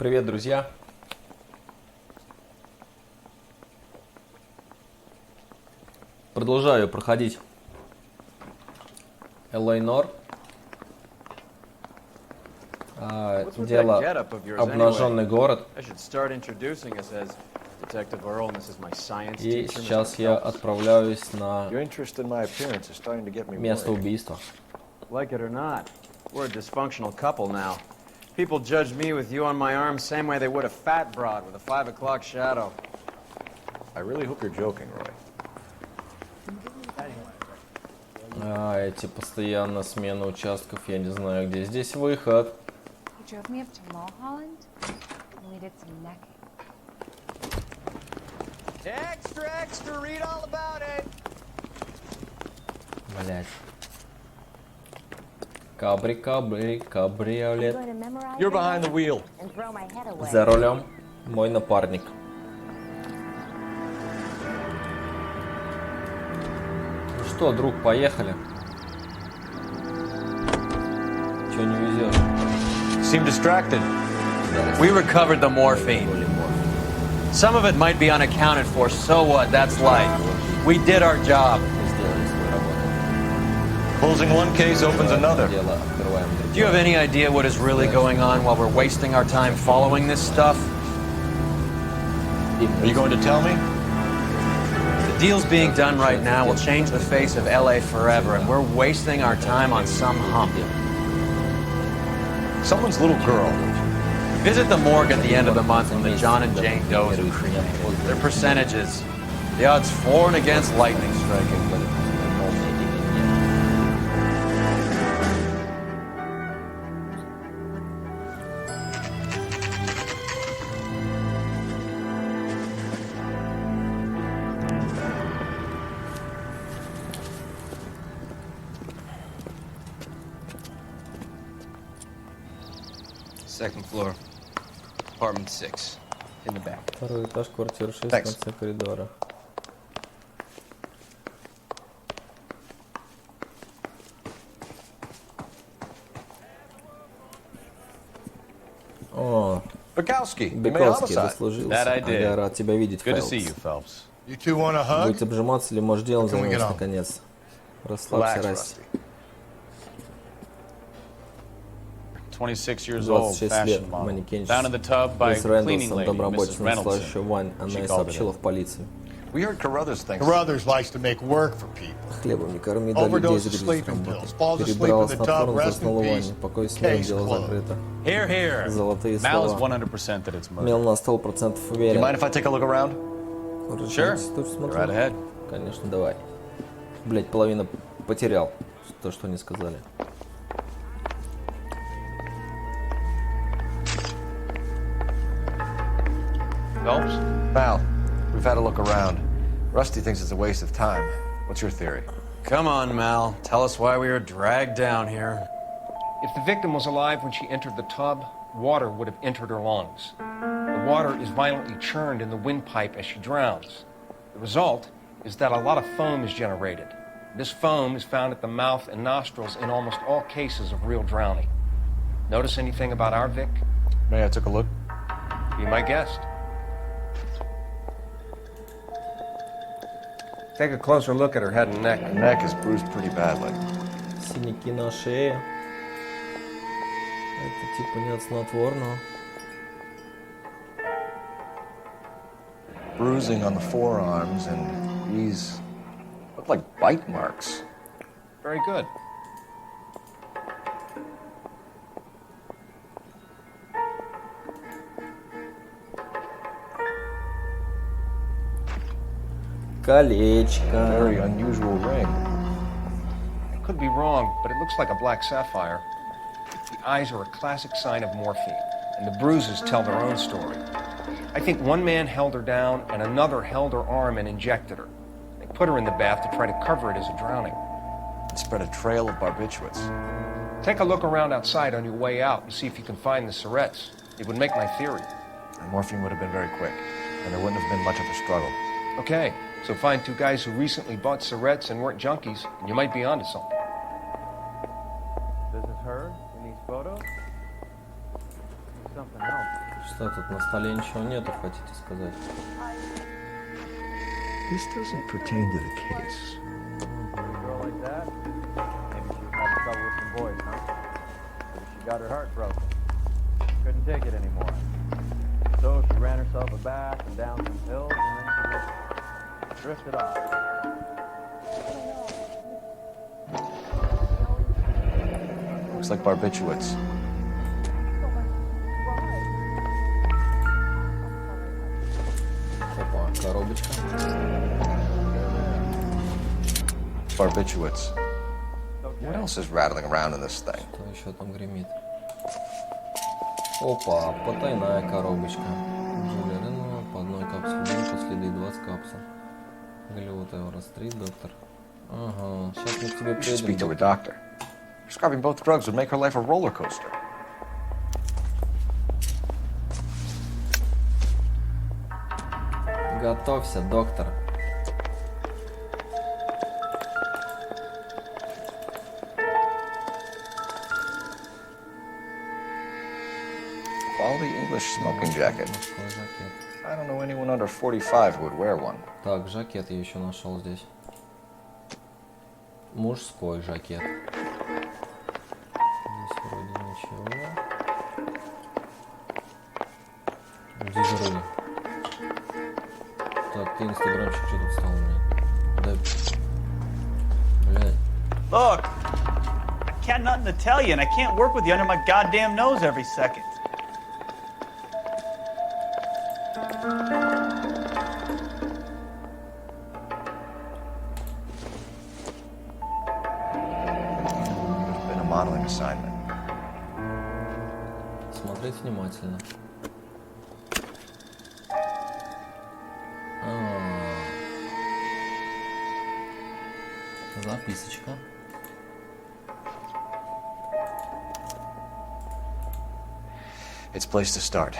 Привет, друзья! Продолжаю проходить Noire. Дело «Обнаженный город». И сейчас я отправляюсь на место убийства. People judge me with you on my arm same way they would a fat broad with a 5 o'clock shadow. I really hope you're joking, Roy. Эти постоянно смена участков, я не знаю, где здесь выход. Блять. Кабриолет. You're behind the wheel. За рулем мой напарник. Ну что, друг, поехали. Чего не везешь? Seem distracted. We recovered the morphine. Some of it might be unaccounted for, so what? That's life. We did our job. Closing one case opens another. Do you have any idea what is really going on while we're wasting our time following this stuff? Are you going to tell me? The deals being done right now will change the face of LA forever, and we're wasting our time on some hump. Someone's little girl. Visit the morgue at the end of the month when the John and Jane Does are cremated. Their percentages. The odds for and against lightning striking. Second floor, apartment 6, in the back. Второй этаж, квартира 6, в конце коридора. О, Бекowski заслужился. Я рад тебя видеть, Фелпс. Будете обжиматься или, может, делом займемся, наконец? Расслабься, Расти. 26 years old, 26 fashion лет, model. манекенщица. Found in the tub by Мисс cleaning Рейнольдсон, lady, домработница, Mrs. наслаживающая вонь. Она и сообщила в полицию. We heard Carruthers thinks. Carruthers likes to make work for people. Хлебом не корми, да людей загрузить работы. Перебрал снотворно, заснул в ванне. Покой смерть, дело закрыто. Золотые слова. Мел на 100% уверен. Do you mind if I take a look around? Sure. Right ahead. Конечно, давай. Блять, половина потерял. То, что они сказали. Phelps? Val, we've had a look around. Rusty thinks it's a waste of time. What's your theory? Come on, Mal. Tell us why we were dragged down here. If the victim was alive when she entered the tub, water would have entered her lungs. The water is violently churned in the windpipe as she drowns. The result is that a lot of foam is generated. This foam is found at the mouth and nostrils in almost all cases of real drowning. Notice anything about our Vic? May I take a look? Be my guest. Take a closer look at her head and neck. Her neck is bruised pretty badly. Синяки на шее. Это типа не от снотворного. Bruising on the forearms, and these look like bite marks. Very good. Колечко. Very unusual ring. Could be wrong, but it looks like a black sapphire. The eyes are a classic sign of morphine, and the bruises tell their own story. I think one man held her down and another held her arm and injected her. They put her in the bath to try to cover it as a drowning. It spread a trail of barbiturates. Take a look around outside on your way out and see if you can find the syrettes. It would make my theory. The morphine would have been very quick, and there wouldn't have been much of a struggle. Okay, so find two guys who recently bought syrettes and weren't junkies, and you might be onto something. This is her in these photos? something else. Что тут на столе ничего нету, хотите сказать? This doesn't pertain to the case. A girl like that? Maybe she was having trouble with some boys, huh? Maybe she got her heart broken. Couldn't take it anymore. So she ran herself a bath and down some pills, and then she just drifted off. Looks like barbiturates. Опа, коробочка. Barbiturates. What else is rattling around in this thing? Что еще там гремит? Опа, потайная коробочка. Джулия Ренова, по одной капсуле, последы 20 капсул. Голливудской стрит, доктор. Ага, сейчас мы к тебе We should speak to приедем, a доктор. doctor. Prescribing both drugs would make her life a roller coaster. Готовься, доктор. Quality English smoking jacket. Мужской жакет. I don't know anyone under 45 who would wear one. Так, жакет я еще нашел здесь. Мужской жакет. Здесь вроде ничего. Здесь вроде. Так, ты инстаграмчик что тут стал у меня? Да. Блядь. Look, I got nothing to tell you, and I can't work with you under my goddamn nose every second. There's been a modeling assignment. Смотреть внимательно. Записочка. It's a place to start.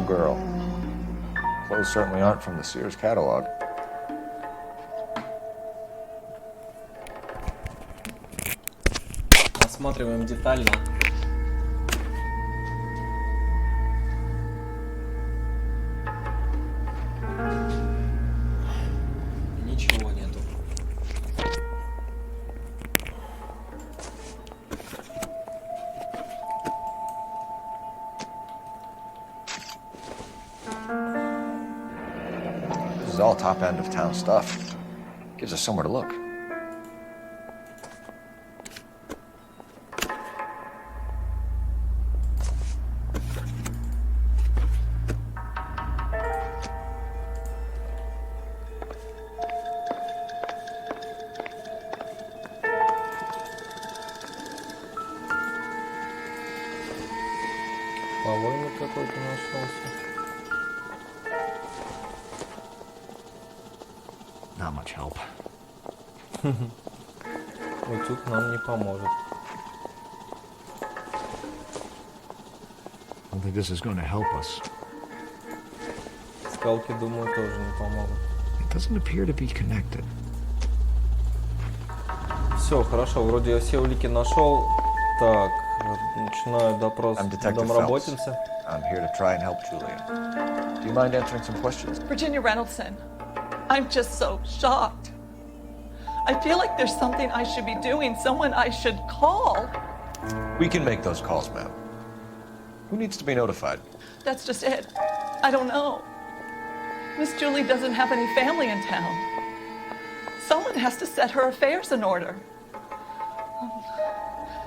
Girl. Clothes certainly aren't from the Sears catalog. Осматриваем детально. Ничего нету. This is all top end of town stuff. Gives us somewhere to look. По-моему, какой-то нашелся. Not much help. Утюг нам не поможет. I don't think this is going to help us. Скалки, думаю, тоже не помогут. It doesn't appear to be connected. Все, хорошо, вроде я все улики нашел. Так, начинаю допрос домработницы. I'm here to try and help Julia. Do you mind answering some questions? Virginia Reynoldson, I'm just so shocked. I feel like there's something I should be doing, someone I should call. We can make those calls, ma'am. Who needs to be notified? That's just it. I don't know. Miss Julie doesn't have any family in town. Someone has to set her affairs in order.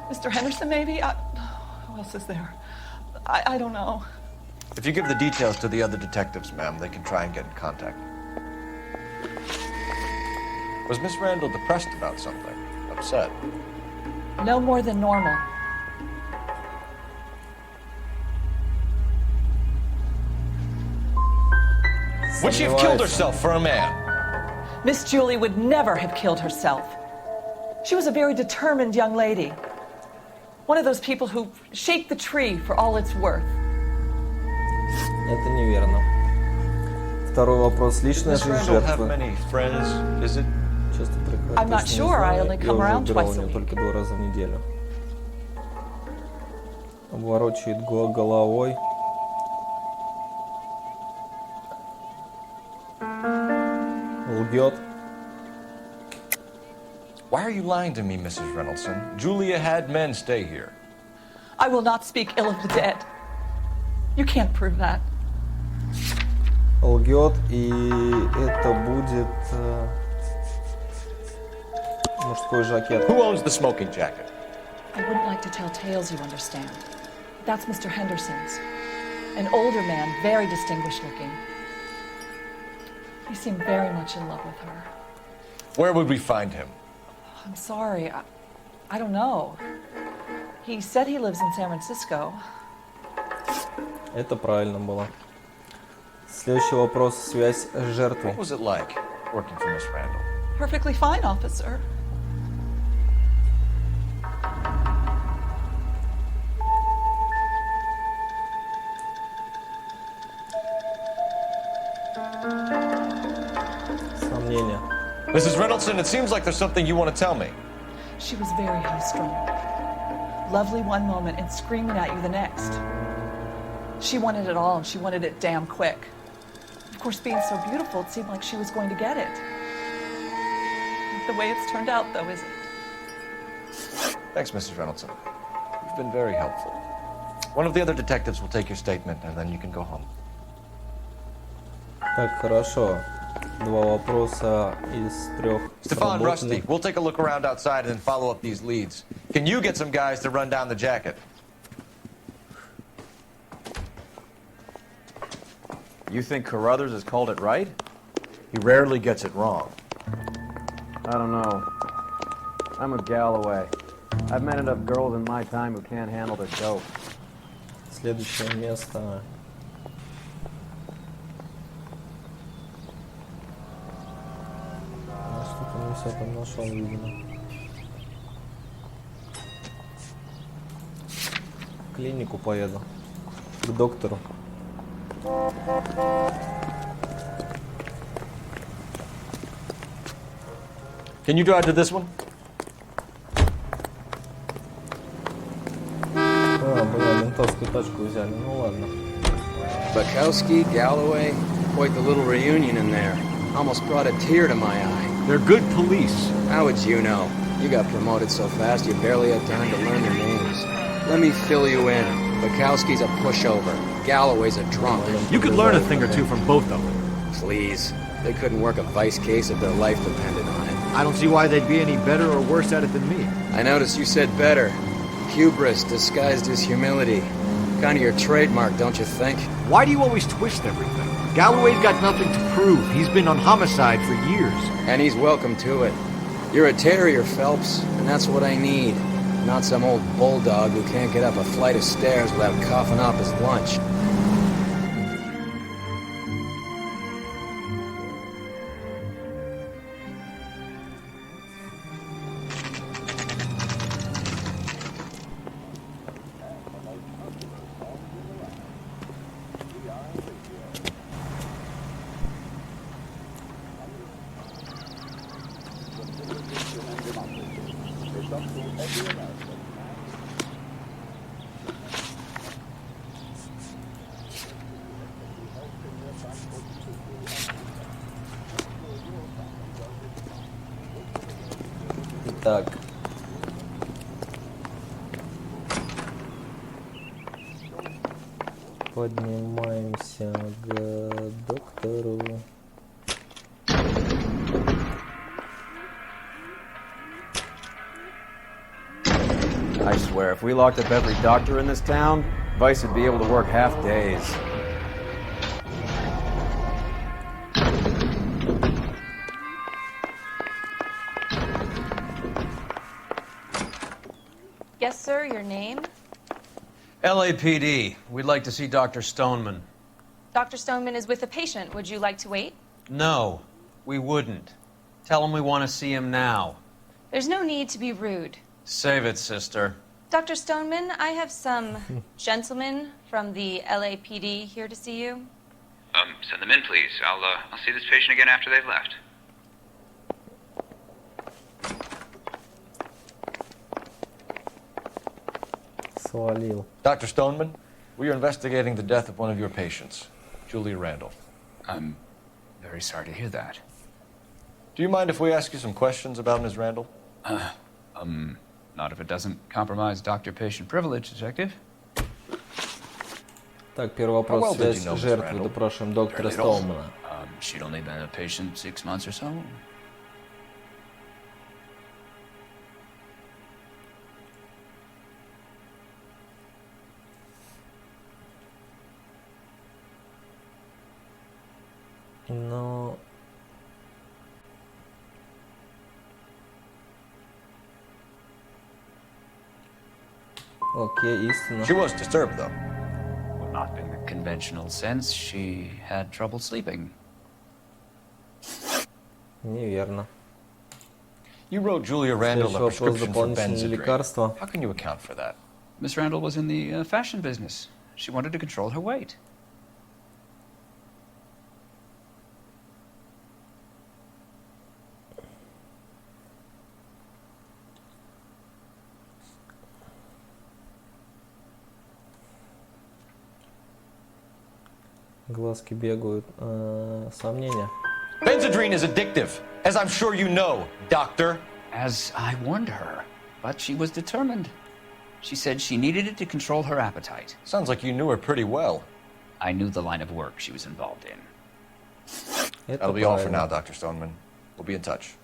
Mr. Henderson, maybe? Who else is there? I don't know. If you give the details to the other detectives, ma'am, they can try and get in contact. Was Miss Randall depressed about something? Upset? No more than normal. Would she have killed herself for a man? Miss Julie would never have killed herself. She was a very determined young lady. One of those people who shake the tree for all it's worth. Это неверно. Второй вопрос. Личная жизнь жертвы. Часто приходит. I'm not sure. I only come around twice a week. Только 2 раза в неделю. Обворочает головой. Лгет. Why are you lying to me, Mrs. Reynoldson? Julia had men stay here. I will not speak ill of the dead. You can't prove that. Лгет, и это будет мужской жакет. Who owns the smoking jacket? I wouldn't like to tell tales, you understand. That's Mr. Henderson's. An older man, very distinguished looking. He seemed very much in love with her. Where would we find him? I'm sorry. I don't know. He said he lives in San Francisco. Это правильно было. Следующий вопрос. Связь с жертвой. What was it like working for Miss Randall? Perfectly fine, officer. Сомнения. Mrs. Reynoldson, it seems like there's something you want to tell me. She was very high-strung. Lovely one moment and screaming at you the next. She wanted it all, and she wanted it damn quick. Of course, being so beautiful, it seemed like she was going to get it. Not the way it's turned out, though, is it? Thanks, Mrs. Reynoldson. You've been very helpful. One of the other detectives will take your statement, and then you can go home. Так, хорошо. 2 вопроса из 3. Stefan, Rusty, we'll take a look around outside and then follow up these leads. Can you get some guys to run down the jacket? You think Carruthers has called it right? He rarely gets it wrong. I don't know. I'm with Galloway. I've met enough girls in my time who can't handle their dope. Следующее место. Что-то не все там нашел, видимо. В клинику поеду. К доктору. Can you drive to this one? Была ментовскую тачку взяли, ну ладно. Bukowski, Galloway, quite the little reunion in there. Almost brought a tear to my eye. They're good police. How would you know? You got promoted so fast you barely had time to learn their names. Let me fill you in. Bukowski's a pushover. Galloway's a drunk. You could learn a thing or two from both of them. Please. They couldn't work a vice case if their life depended on it. I don't see why they'd be any better or worse at it than me. I noticed you said better. Hubris disguised as humility. Kind of your trademark, don't you think? Why do you always twist everything? Galloway's got nothing to prove. He's been on homicide for years. And he's welcome to it. You're a terrier, Phelps, and that's what I need. Not some old bulldog who can't get up a flight of stairs without coughing up his lunch. Так. Поднимаемся к доктору. I swear, if we locked up every doctor in this town, Vice would be able to work half days. Yes, sir, your name? LAPD. We'd like to see Dr. Stoneman. Dr. Stoneman is with a patient. Would you like to wait? No, we wouldn't. Tell him we want to see him now. There's no need to be rude. Save it, sister. Dr. Stoneman, I have some gentlemen from the LAPD here to see you. Send them in, please. I'll see this patient again after they've left. Свалил. Dr. Stoneman, we are investigating the death of one of your patients, Julia Randall. I'm very sorry to hear that. Do you mind if we ask you some questions about Ms. Randall? Not if it doesn't compromise doctor-patient privilege, detective. Так, первый вопрос. Связь жертвы. Допрашиваем доктора Стоунмана. She'd only been a patient 6 months or so. Но... Окей, истина. She was disturbed, though. Well, not in the conventional sense. She had trouble sleeping. Неверно. You wrote Julia Randall a prescription for дополнительные лекарства. How can you account for that? Miss Randall was in the fashion business. She wanted to control her weight. Глазки бегают. Сомнения. Benzedrine is addictive, as I'm sure you know, doctor. As I warned her, but she was determined. She said she needed it to control her appetite. Sounds like you knew her pretty well. I knew the line of work she was involved in. That'll be all for now, Dr. Stoneman. We'll be in touch.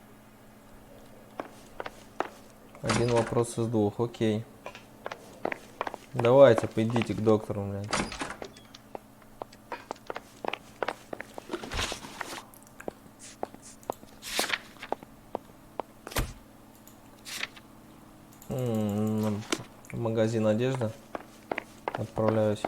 Один вопрос из двух, окей. Давайте, пойдите к доктору, блядь. Магазин одежды. Отправляюсь.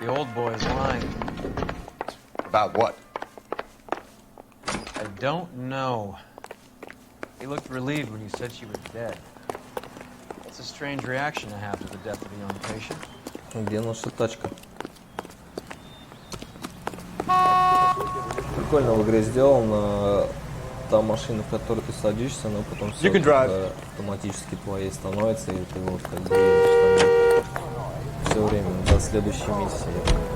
The old boy's lying. About what? I don't know. He looked relieved when you said she was dead. It's a strange reaction to have to the death of a young patient. Где наша тачка? Прикольно в игре сделано. Та машина, в которой ты садишься, но потом все автоматически твоей становится, и ты вот как бы едешь все время до следующей миссии.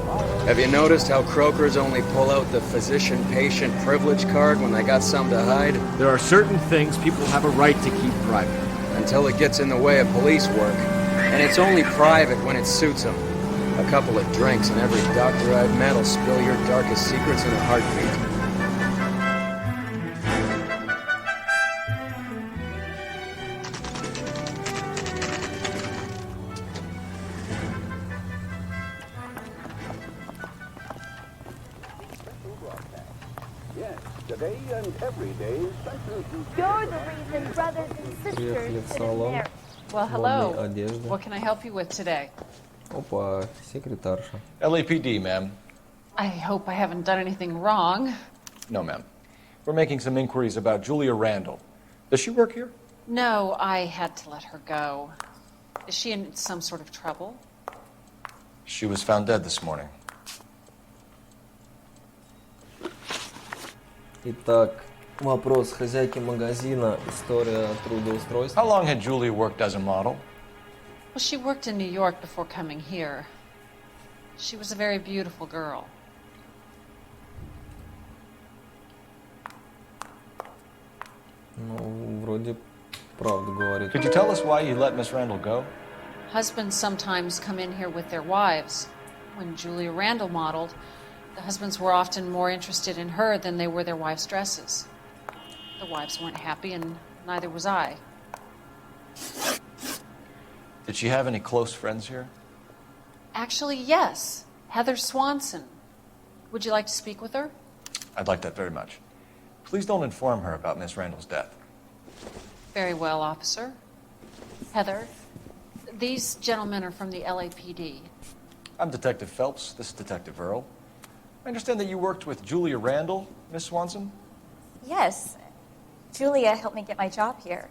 Have you noticed how Croakers only pull out the physician-patient privilege card when they got something to hide? There are certain things people have a right to keep private. Until it gets in the way of police work. And it's only private when it suits them. A couple of drinks and every doctor I've met will spill your darkest secrets in a heartbeat. You're the reason brothers and sisters sit in there. Well, hello. What can I help you with today? Опа, секретарша. LAPD, ma'am. I hope I haven't done anything wrong. No, ma'am. We're making some inquiries about Julia Randall. Does she work here? No, I had to let her go. Is she in some sort of trouble? She was found dead this morning. Итак, вопрос хозяйки магазина, история трудоустройства. How long had Julia worked as a model? Well, she worked in New York before coming here. She was a very beautiful girl. Ну, вроде правду говорит. Could you tell us why you let Miss Randall go? Husbands sometimes come in here with their wives. When Julia Randall modeled, the husbands were often more interested in her than they were their wives' dresses. The wives weren't happy, and neither was I. Did she have any close friends here? Actually, yes. Heather Suonson. Would you like to speak with her? I'd like that very much. Please don't inform her about Miss Randall's death. Very well, officer. Heather, these gentlemen are from the LAPD. I'm Detective Phelps. This is Detective Earl. I understand that you worked with Julia Randall, Miss Suonson? Yes. Julia helped me get my job here.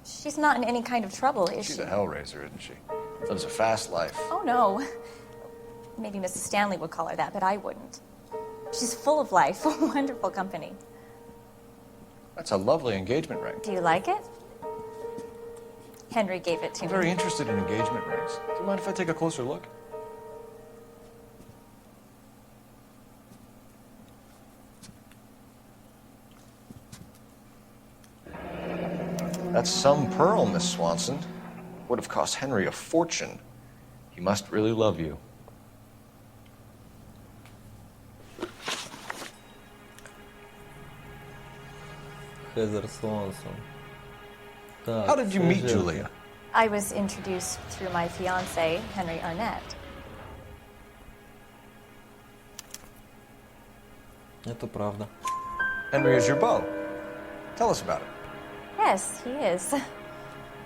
She's not in any kind of trouble, is she? She's a hellraiser, isn't she? Lives a fast life. Oh, no. Maybe Mrs. Stanley would call her that, but I wouldn't. She's full of life, wonderful company. That's a lovely engagement ring. Do you like it? Henry gave it to me. I'm very interested in engagement rings. Do you mind if I take a closer look? That's some pearl, Miss Suonson. Would have cost Henry a fortune. He must really love you. Хеезер Суонсон. How did you meet Julia? I was introduced through my fiancé, Henry Arnett. Это правда. Henry is your beau. Tell us about it. Yes, he is.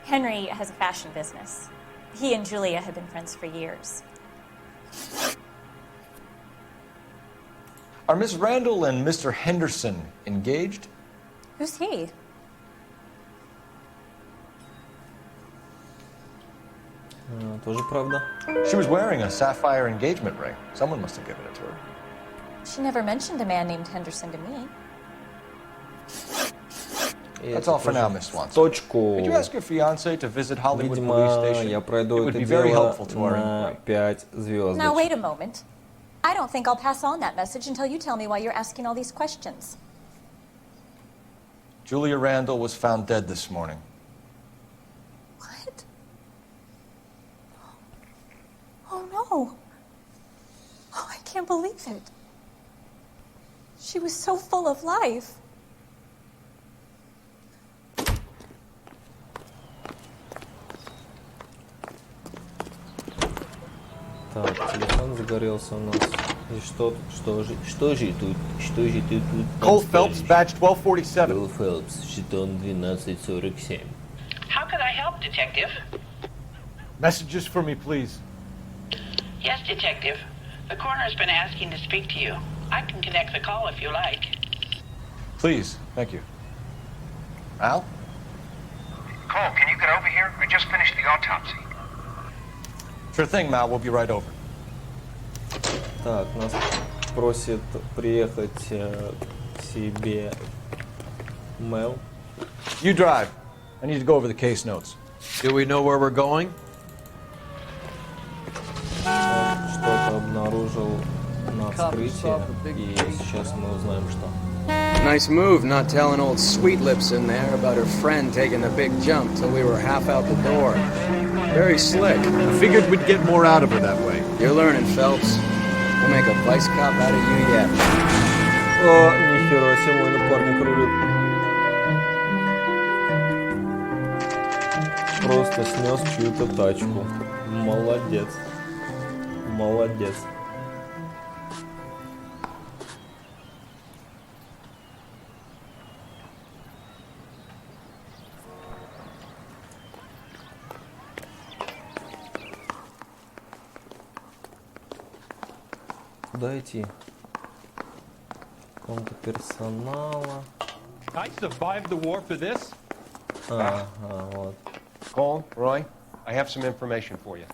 Henry has a fashion business. He and Julia have been friends for years. Are Miss Randall and Mr. Henderson engaged? Who's he? Тоже правда. She was wearing a sapphire engagement ring. Someone must have given it to her. She never mentioned a man named Henderson to me. That's all for now, Miss Swanson. Точку. Could you ask your fiancé to visit Hollywood Police Видимо, Station? я пройду It would это be very дело helpful to our на inquiry. 5 звездочек. Now, wait a moment. I don't think I'll pass on that message until you tell me why you're asking all these questions. Julia Randall was found dead this morning. What? Oh, no. Oh, I can't believe it. She was so full of life. Так, телефон загорелся у нас. И что же тут? Cole Phelps, badge 1247. Cole Phelps, жетон 1247. How can I help, Detective? Messages for me, please. Yes, Detective. The coroner's been asking to speak to you. I can connect the call if you like. Please, thank you. Al? Cole, can you get over here? I just finished the autopsy. Sure thing, Mal. We'll be right over. Так, нас просит приехать к себе Мел. You drive. I need to go over the case notes. Do we know where we're going? Он что-то обнаружил на вскрытии, и сейчас мы узнаем, что. Nice move not telling old Sweet Lips in there about her friend taking the big jump till we were half out the door. Very slick. I figured we'd get more out of her that way. You're learning, Phelps. We'll make a vice cop out of you yet. О, нихера себе, мой напарник рулит. Просто снес чью-то тачку. Молодец. Молодец. Куда идти? Комната персонала. I survived the war for this. Вот. Cole, Roy, I have some information for you.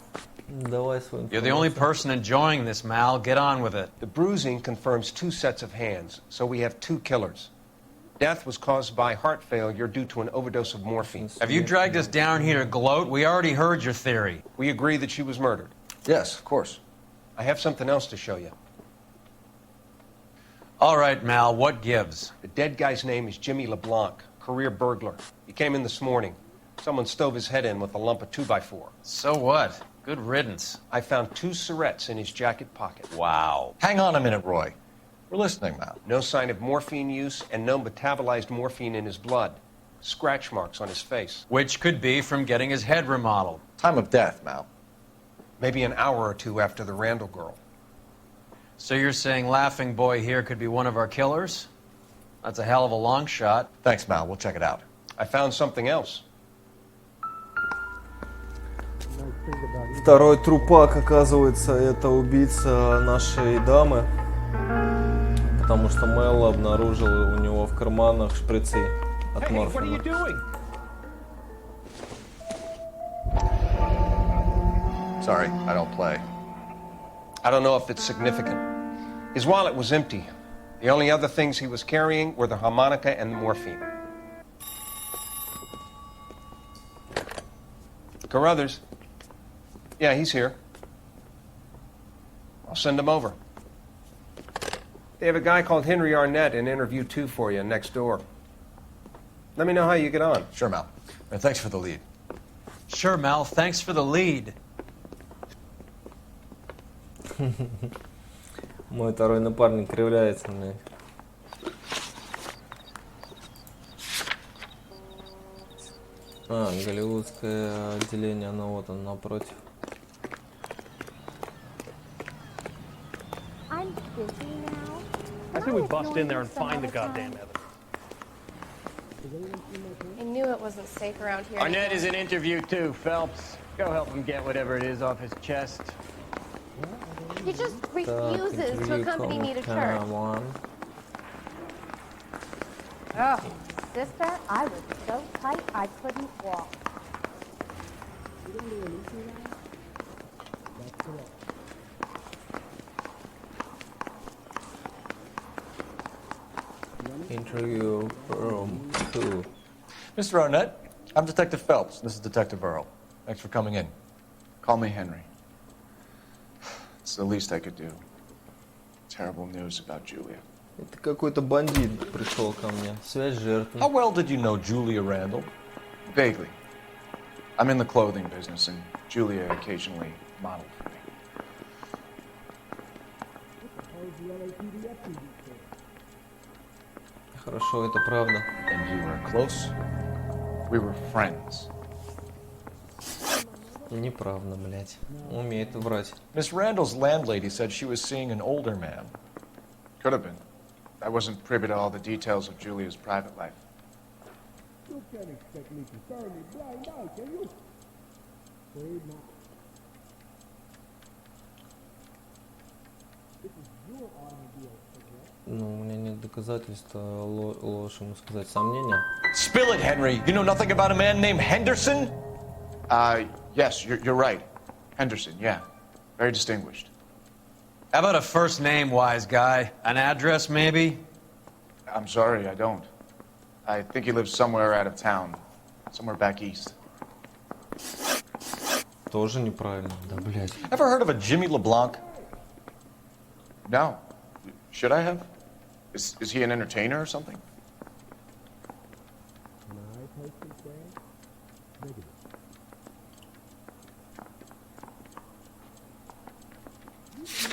Давай свою информацию. You're the only person enjoying this, Mal. Get on with it. The bruising confirms 2 sets of hands, so we have 2 killers. Death was caused by heart failure due to an overdose of morphine. Have you dragged us down here to gloat? We already heard your theory. We agree that she was murdered. Yes, of course. I have something else to show you. All right, Mal, what gives? The dead guy's name is Jimmy LeBlanc, career burglar. He came in this morning. Someone stove his head in with a lump of 2x4. So what? Good riddance. I found 2 cigarettes in his jacket pocket. Wow. Hang on a minute, Roy. We're listening now. No sign of morphine use and no metabolized morphine in his blood. Scratch marks on his face. Which could be from getting his head remodeled. Time of death, Mal. Maybe an hour or 2 after the Randall girl. So you're saying Laughing Boy here could be one of our killers? That's a hell of a long shot. Thanks, Mal. We'll check it out. I found something else. Второй трупак, оказывается, это убийца нашей дамы. Потому что Мэлла обнаружила у него в карманах шприцы от морфина. Sorry, I don't play. I don't know if it's significant. His wallet was empty. The only other things he was carrying were the harmonica and the morphine. Carruthers. Yeah, he's here. I'll send him over. They have a guy called Henry Arnett in interview 2 for you next door. Let me know how you get on. Sure, Mal. And thanks for the lead. Sure, Mal. Thanks for the lead. Мой второй напарник кривляется, блядь. Голливудское отделение, оно вот оно напротив. I think we bust in there and find the goddamn evidence. I knew it wasn't safe around here. Arnett is in interview too, Phelps. Go help him get whatever it is off his chest. He just refuses to accompany me to church. Oh, sister, I was so tight I couldn't walk. Interview room 2. Mr. Arnett, I'm Detective Phelps. This is Detective Earl. Thanks for coming in. Call me Henry. It's the least I could do. Terrible news about Julia. Это какой-то бандит пришел ко мне. Связь жертвы. How well did you know Julia Randall? Vaguely. I'm in the clothing business, and Julia occasionally modeled for me. Хорошо, это правда. And you were close? We were friends. Неправда, блядь. Умеет врать. Miss Randall's landlady said she was seeing an older man. Could have been. I wasn't privy to all the details of Julia's private life. You can't expect me to turn a blind eye, can you? Afraid not. This is your automobile, Ну, у меня нет доказательств, ложь ему сказать. Сомнения? Spill it, Henry. You know nothing about a man named Henderson? Yes, you're right. Henderson, yeah. Very distinguished. How about a first name, wise guy? An address, maybe? I'm sorry, I don't. I think he lives somewhere out of town. Somewhere back east. Тоже неправильно. Да, блядь. Ever heard of a Jimmy LeBlanc? No. Should I have? Is he an entertainer or something?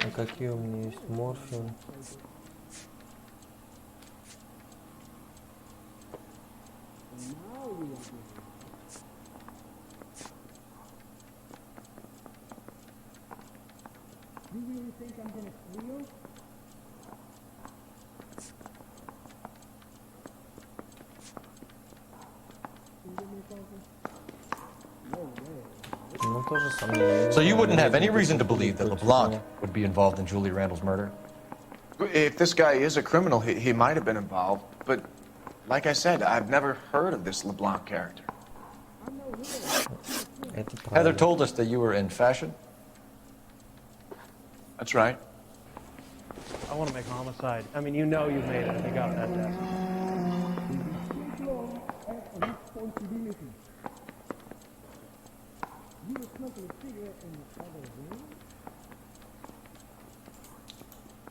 А какие у меня есть морфин? You really think I'm gonna squeal? Can you give me something? No way. Ну, тоже сомнение. So you wouldn't have any reason to believe that LeBlanc would be involved in Julie Randall's murder? If this guy is a criminal, he might have been involved. But like I said, I've never heard of this LeBlanc character. Heather told us that you were in fashion. That's right. I want to make homicide. I mean, you know you've made it if you got that desk.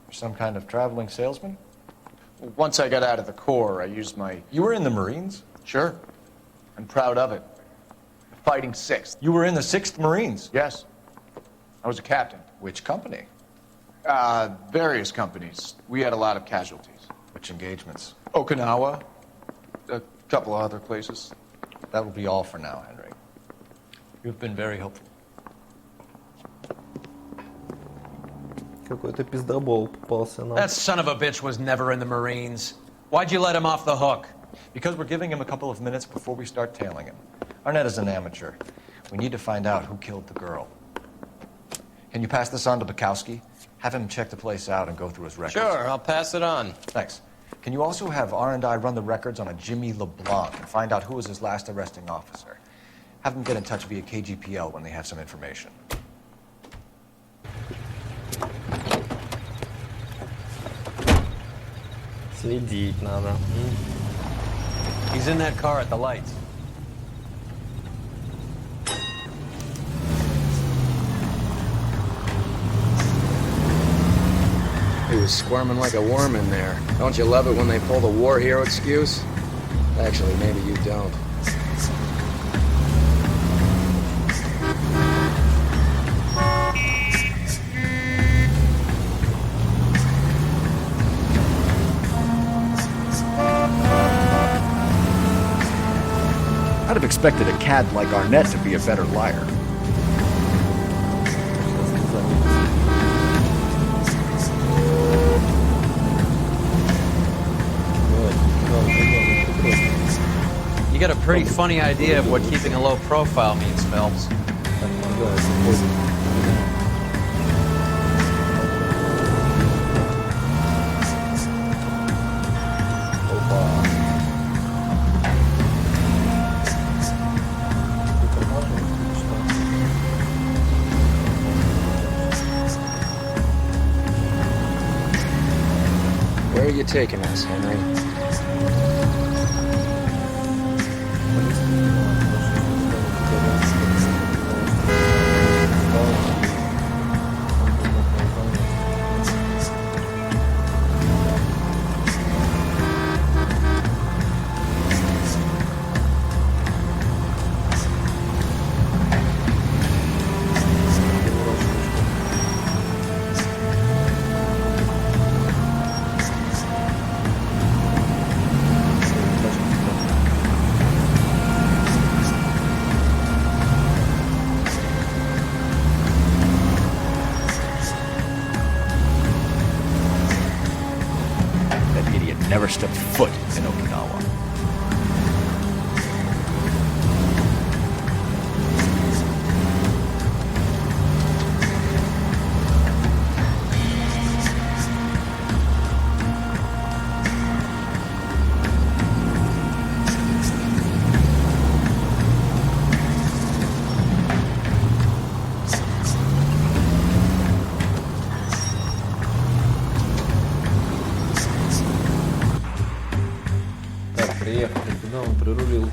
You're some kind of traveling salesman? Once I got out of the Corps, I used my... You were in the Marines? Sure. I'm proud of it. Fighting 6th. You were in the 6th Marines? Yes. I was a captain. Which company? Various companies. We had a lot of casualties. Which engagements? Okinawa. A couple of other places. That will be all for now, Henry. You've been very helpful. Какой-то пиздобол попался нам. That son of a bitch was never in the Marines. Why'd you let him off the hook? Because we're giving him a couple of minutes before we start tailing him. Arnett is an amateur. We need to find out who killed the girl. Can you pass this on to Bukowski? Have him check the place out and go through his records. Sure, I'll pass it on. Thanks. Can you also have R&I run the records on a Jimmy LeBlanc and find out who was his last arresting officer? Have them get in touch via KGPL when they have some information. Следить надо. He's in that car at the lights. He was squirming like a worm in there. Don't you love it when they pull the war hero excuse? Actually, maybe you don't. I'd have expected a cad like Arnett to be a better liar. You got a pretty funny idea of what keeping a low profile means, Phelps. Where are you taking us, Henry? Never stepped foot in Okinawa. Приехали, куда он прирулил?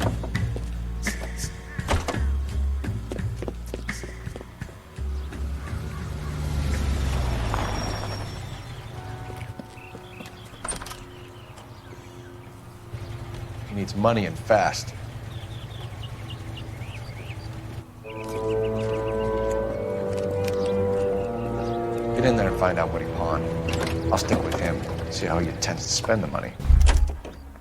He needs money and fast. Get in there and find out what he pawned. I'll stick with him, see how he intends to spend the money.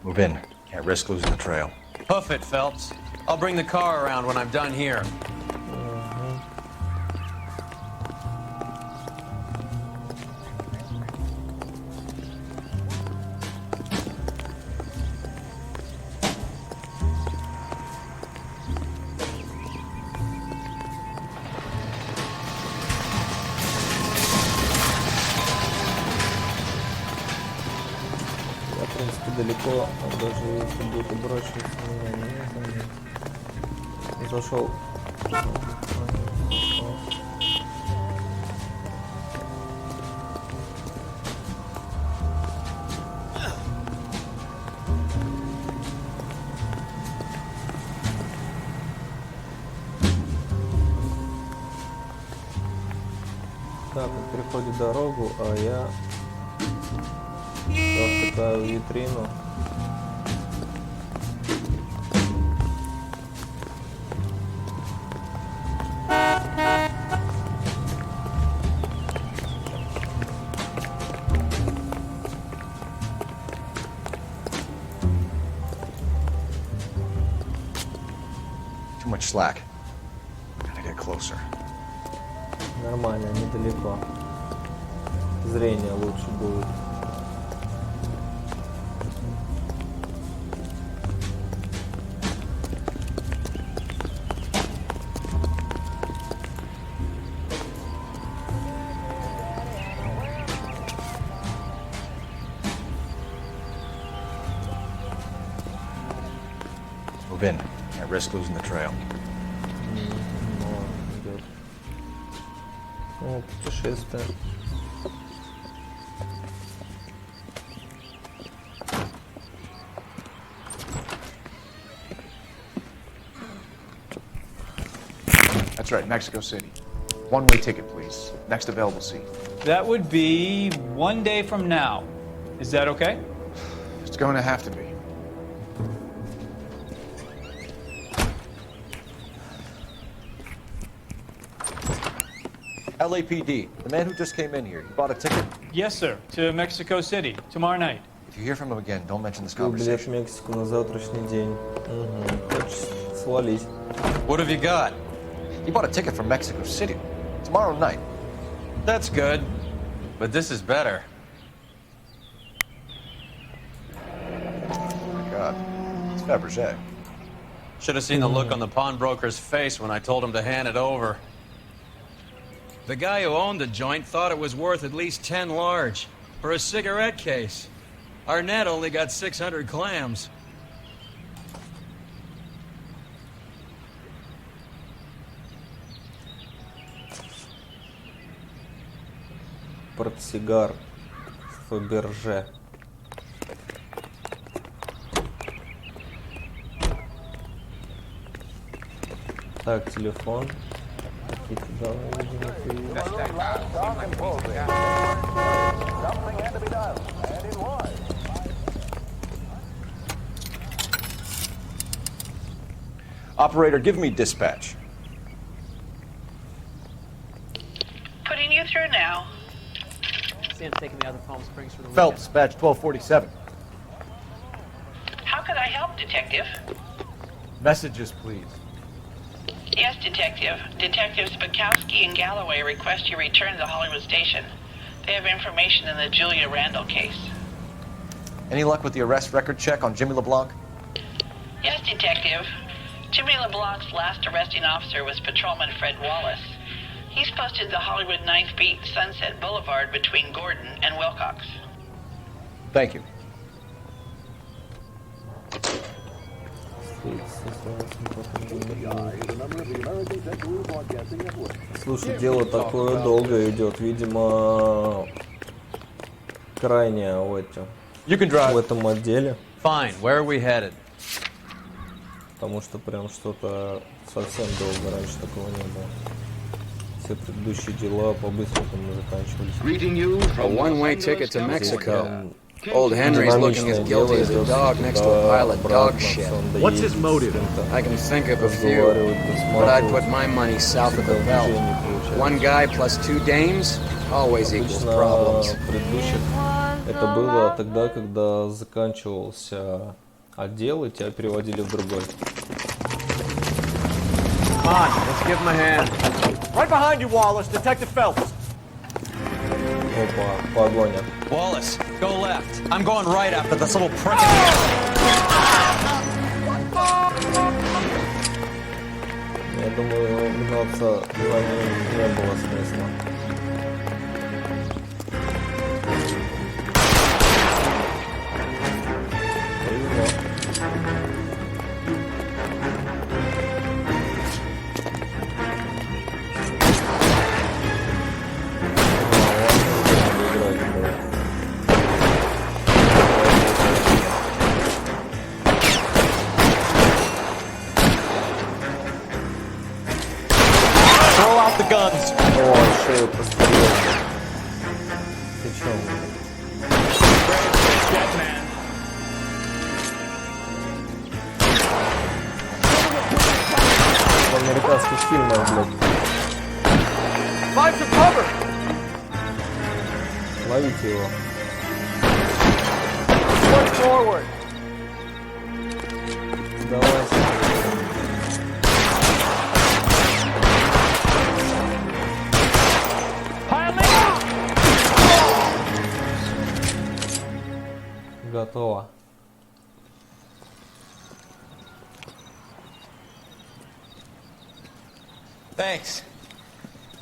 Move in. Can't risk losing the trail. Hoof it, Phelps. I'll bring the car around when I'm done here. принципе, далеко, даже если будет оборачиваться, не зашел. Так, он переходит дорогу, а я втыкаю в витрину. Too much slack. Gotta get closer. Нормально, недалеко. Зрение лучше будет. Move in. Can't risk losing the trail. О, путешествие. That's right, Mexico City. One-way ticket, please. Next available seat. That would be 1 day from now. Is that okay? It's going to have to be. LAPD, the man who just came in here, he bought a ticket? Yes, sir. To Mexico City, tomorrow night. If you hear from him again, don't mention this Билет в conversation. Мексику на завтрашний день. Хочешь свалить? What have you got? He bought a ticket from Mexico City. Tomorrow night. That's good. But this is better. Oh my God. It's Fabergé. Should have seen the look on the pawnbroker's face when I told him to hand it over. The guy who owned the joint thought it was worth at least 10 large for a cigarette case. Arnett only got 600 clams. Портсигар Фаберже. Так, телефон. Какие-то данные, видимо, появились. Operator, give me dispatch. Putting you through now. Sam's taking me out of Palm Springs for the Phelps, badge 1247. How could I help, Detective? Messages, please. Yes, Detective. Detectives Bukowski and Galloway request you return to the Hollywood station. They have information in the Julia Randall case. Any luck with the arrest record check on Jimmy LeBlanc? Yes, Detective. Jimmy LeBlanc's last arresting officer was Patrolman Fred Wallace. He's posted the Hollywood 9th Beat Sunset Boulevard between Gordon and Wilcox. Thank you. Слушай, дело такое долго идет, видимо, крайне в этом отделе. Fine. Where are we headed? Потому что прям что-то совсем долго, раньше такого не было. Все предыдущие дела по-быстрому заканчивались. A one-way ticket to Mexico. Old Henry's looking as guilty as a dog next to a pile of dog shit. What's his motive? I can think of a few, but I'd put my money south of the belt. One guy plus 2 dames always equals problems. Это было тогда, когда заканчивался отдел, и тебя переводили в другой. Come on, let's give him a hand. Right behind you, Wallace, Detective Phelps. Опа, погоня. Wallace, go left. I'm going right after this little prick. Я думаю, гнаться за ним не было смысла. чем? В американских фильмах, блядь. Ловите его. Давай. Готово. Thanks.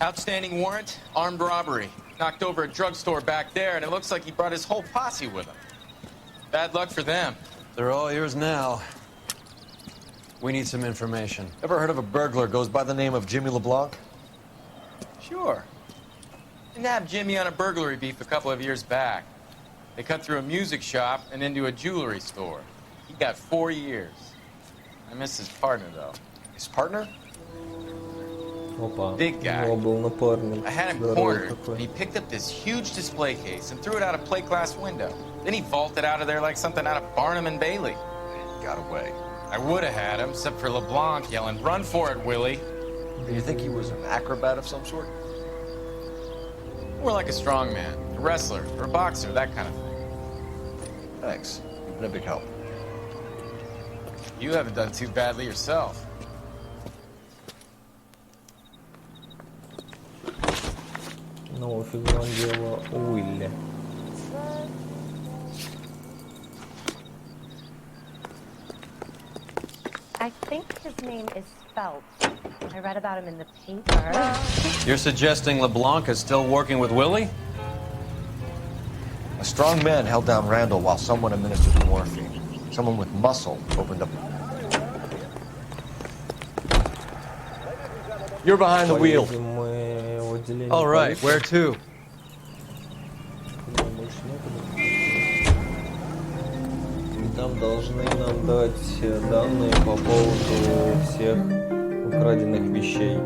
Outstanding warrant, armed robbery. Knocked over a drugstore back there, and it looks like he brought his whole posse with him. Bad luck for them. They're all yours now. We need some information. Ever heard of a burglar goes by the name of Jimmy LeBlanc? Sure. Didn't have Jimmy on a burglary beef a couple of years back. They cut through a music shop and into a jewelry store. He got 4 years. I miss his partner, though. His partner? Опа. Big guy. Был напарник. I had him cornered, and he picked up this huge display case and threw it out a plate glass window. Then he vaulted out of there like something out of Barnum and Bailey. Got away. I would have had him, except for LeBlanc yelling, "Run for it, Willie!" Do you think he was an acrobat of some sort? More like a strongman, a wrestler, or a boxer, that kind of thing. Thanks. You've been a big help. You haven't done too badly yourself. Ну, фигура дела Уилли. I think his name is Phelps. I read about him in the paper. You're suggesting LeBlanc is still working with Willie? A strong man held down Randall while someone administered the morphine. Someone with muscle opened up. You're behind the wheel. All right, where to? Там должны нам дать данные по поводу всех украденных вещей.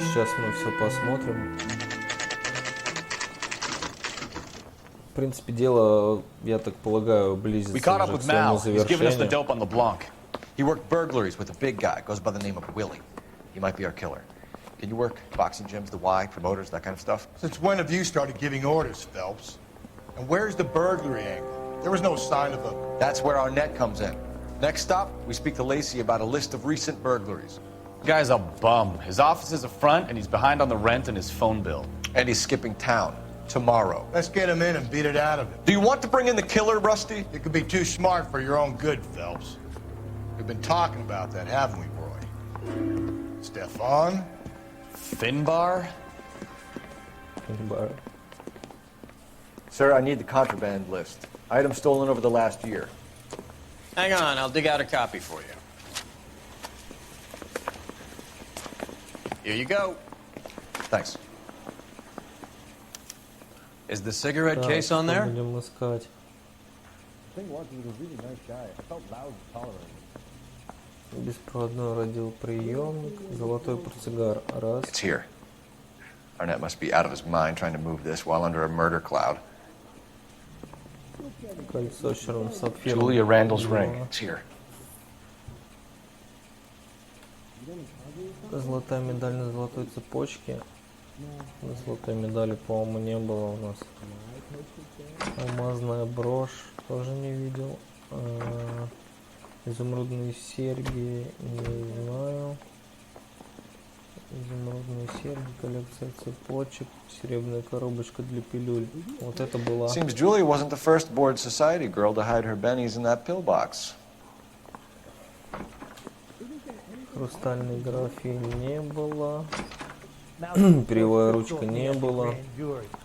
Сейчас мы все посмотрим. В принципе, дело, я так полагаю, близится уже к своему завершению. He worked burglaries with a big guy, goes by the name of Willie. He might be our killer. Can you work boxing gyms, the Y, promoters, that kind of stuff? Since when have you started giving orders, Phelps? And where's the burglary angle? There was no sign of a... That's where Arnett comes in. Next stop, we speak to Lacey about a list of recent burglaries. Guy's a bum. His office is a front, and he's behind on the rent and his phone bill. And he's skipping town tomorrow. Let's get him in and beat it out of him. Do you want to bring in the killer, Rusty? You could be too smart for your own good, Phelps. We've been talking about that, haven't we, Roy? Stefan? Finbar? Finbar. Sir, I need the contraband list. Items stolen over the last year. Hang on, I'll dig out a copy for you. Here you go. Thanks. Is the cigarette case on there? Будем искать. The thing was, he was a really nice guy. I felt loud and tolerant. Беспроводной радиоприемник, золотой портсигар. Раз. It's here. Arnett must be out of his mind trying to move this while under a murder cloud. Кольцо с черным сапфиром. Julia Randall's ring. It's here. Золотая медаль на золотой цепочке. Золотой медали, по-моему, не было у нас. Алмазная брошь тоже не видел. Изумрудные серьги, не знаю. Изумрудные серьги, коллекция цепочек, серебряная коробочка для пилюль. Вот это была. Seems Julia wasn't the first bored society girl to hide her bennies in that pillbox. Хрустальный графин не было. Перьевая ручка не было.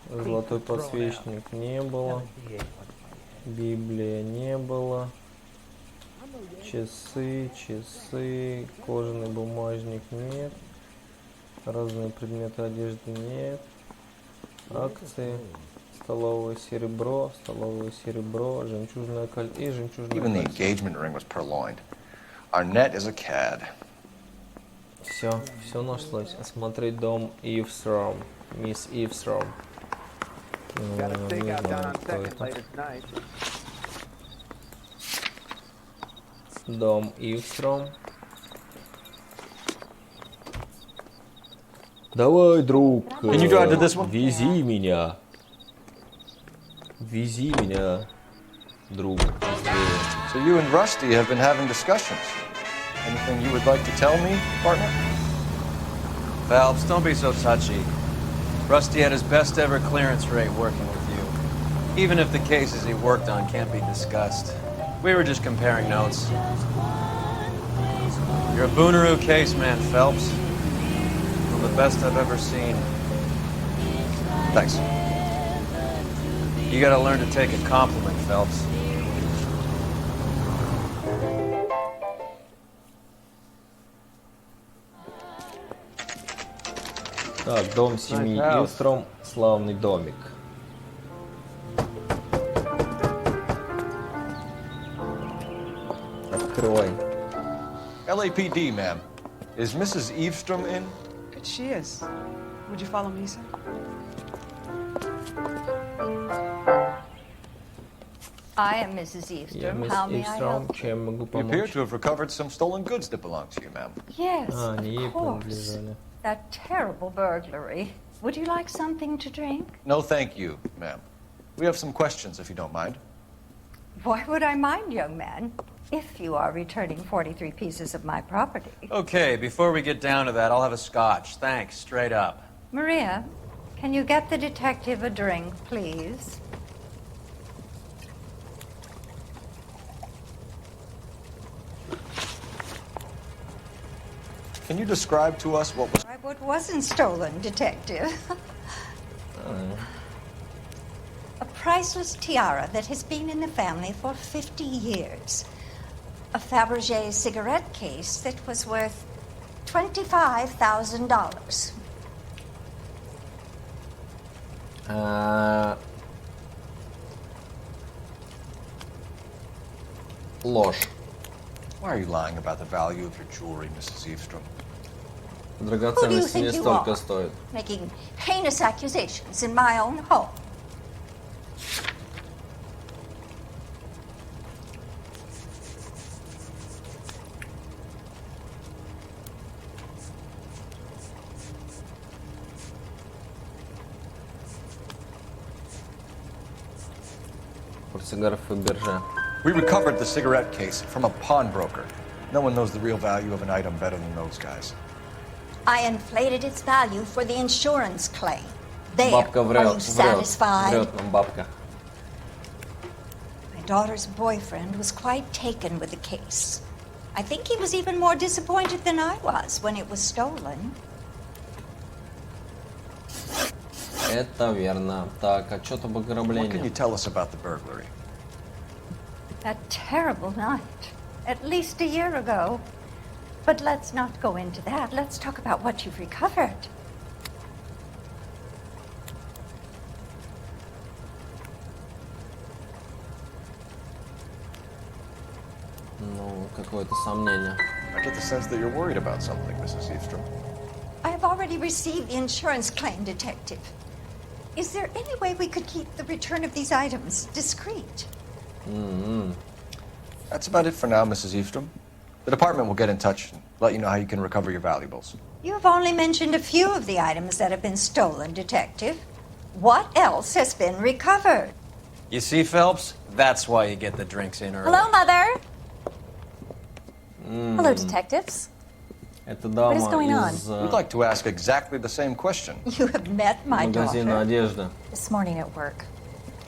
Золотой подсвечник не было. Библия не было. Часы, кожаный бумажник нет. Разные предметы одежды нет. Акции. Столовое серебро, жемчужное кольцо и жемчужное кольцо. Even the engagement ring was purloined. Arnett is a cad. Все нашлось. Осмотреть дом Ивстром. Мисс Ивстром. Не знаю, кто это. Дом Ивстром. Давай, друг, вези меня. Вези меня, друг. So you and Rusty have been having discussions. Anything you would like to tell me, partner? Phelps, don't be so touchy. Rusty had his best ever clearance rate working with you. Even if the cases he worked on can't be discussed. We were just comparing notes. You're a Booneroo case man, Phelps. One of the best I've ever seen. Thanks. You gotta learn to take a compliment, Phelps. Так, дом семьи Ивстром, славный домик. Открывай. LAPD, ma'am. Is Mrs. Eavestrom in? She is. Would you follow me, sir? I am Mrs. Eavestrom. How may I help you? Чем могу You appear помочь? to have recovered some stolen goods that belong to you, ma'am. Yes, Они ей of course. принадлежали. That terrible burglary. Would you like something to drink? No, thank you, ma'am. We have some questions, if you don't mind. Why would I mind, young man, if you are returning 43 pieces of my property? Okay, before we get down to that, I'll have a scotch. Thanks, straight up. Maria, can you get the detective a drink, please? Can you describe to us what was... What wasn't stolen, detective? A priceless tiara that has been in the family for 50 years. A Fabergé cigarette case that was worth $25,000. Ложь. Why are you lying about the value of your jewelry, Mrs. Eavestrom? Драгоценности не столько стоят. Making heinous accusations in my own home. Портсигар Фаберже. We recovered the cigarette case from a pawnbroker. No one knows the real value of an item better than those guys. I inflated its value for the insurance claim. There, Бабка are you врет, satisfied? врет нам бабка. My daughter's boyfriend was quite taken with the case. I think he was even more disappointed than I was when it was stolen. Это верно. Так, отчет об What can you ограблении. tell us about the burglary? That terrible night, at least a year ago. But let's not go into that. Let's talk about what you've recovered. Ну, какое-то сомнение. I get the sense that you're worried about something, Mrs. Eavestrom. I have already received the insurance claim, Detective. Is there any way we could keep the return of these items discreet? That's about it for now, Mrs. Eavestrom. The department will get in touch and let you know how you can recover your valuables. You have only mentioned a few of the items that have been stolen, Detective. What else has been recovered? You see, Phelps? That's why you get the drinks in early. Hello, Mother. Hello, detectives. Это дама What is going on? из We'd like to ask exactly the same question. You have met my магазина daughter. одежды. This morning at work.